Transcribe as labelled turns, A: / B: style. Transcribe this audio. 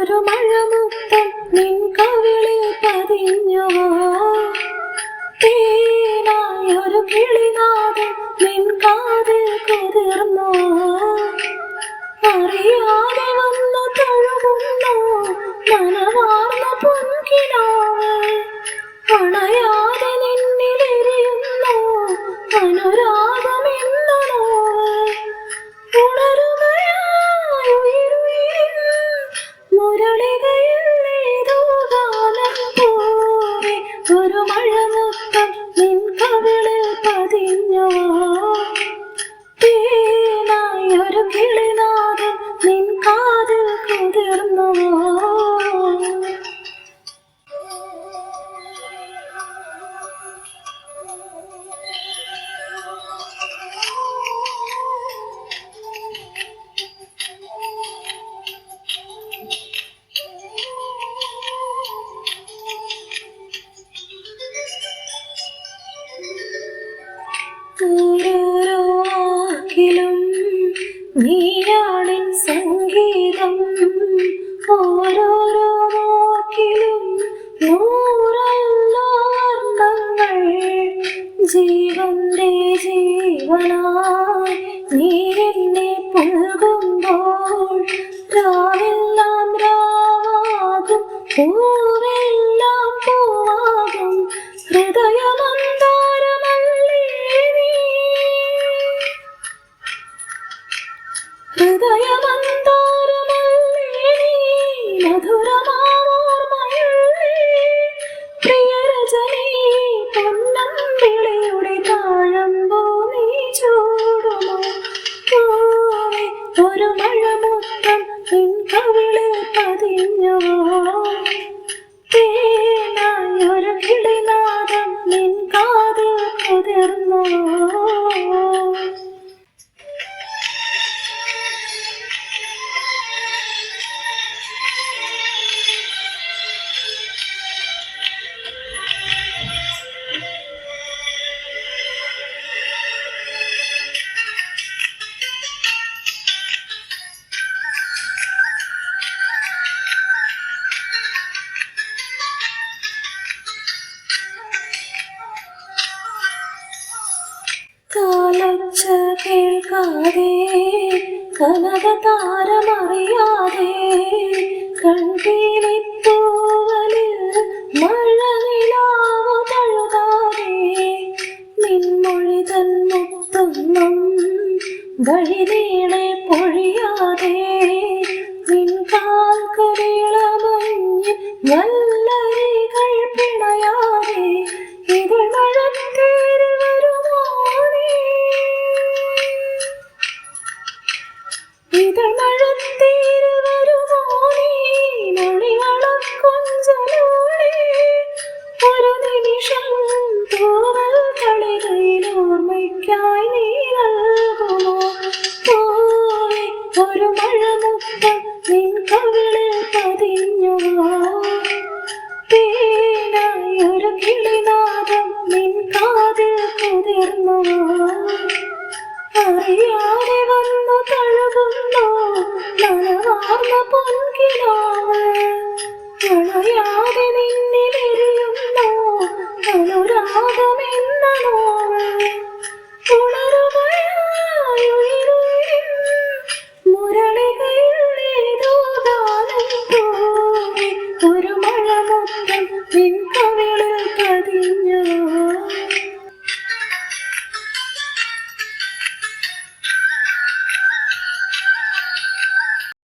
A: ഒരു മഴമുത്തം നിൻ കവിളിൽ പതിഞ്ഞുവോ? തേനായൊരു കിളിനാദം നിൻ കാതിൽ കുതിർന്നോ? അറിയാതെ വന്നു തഴുകുന്നു നനവാർന്ന പൊൻകിനാവ്. അണയാതെ നിന്നിലെരിയുന്നു അനുരാഗമെന്ന നോവ്. ഉണരുകയായി ഉയിരുയിൻ മുരളികയിൽ ഏതോ ഗാനം പോലെ ഒരു മഴമുത്തം നിൻ കവിളിൽ പതിഞ്ഞുവോ? തേനായൊരു കിളിനാദം നിൻ കാതിൽ കുതിർന്നുവോ? ഓരോരോ വാക്കിലും നീയാണിൻ സംഗീതം. ഓരോരോ വാക്കിലും നൂറല്ലോ വർണ്ണങ്ങൾ. ജീവന്റെ ജീവനായി നീ എന്നെ പുൽകുമ്പോൾ രാവെല്ലാം രാവാകും പൂവെല്ലാം പൂവാകും. ഹൃദയമന്താരമല്ലേ നീ, ഹൃദയമന്താരമല്ലേ നീ, മധുരമാമോർമ്മയല്ലേ പ്രിയരജനീ. പൊന്നമ്പിളിയുടെ താഴമ്പൂ നീ ചൂടുമോ? പൂവേ ഒരു മഴമുത്തം നിൻ കവിളിൽ പതിഞ്ഞുവോ? തേനായൊരു കിളിനാദം നിൻ കാതിൽ കുതിർന്നോ? കാലൊച്ച കേൾക്കാതെ കനകതാരമറിയാതെ കൺപീലിത്തൂവലിൽ മഴനിലാവു തഴുകാതെ നിൻമൊഴി തൻ മുത്തൊന്നും വഴിനീളെ പൊഴിയാതെ നിൻ കാൽക്കരിളമഞ്ഞിൽ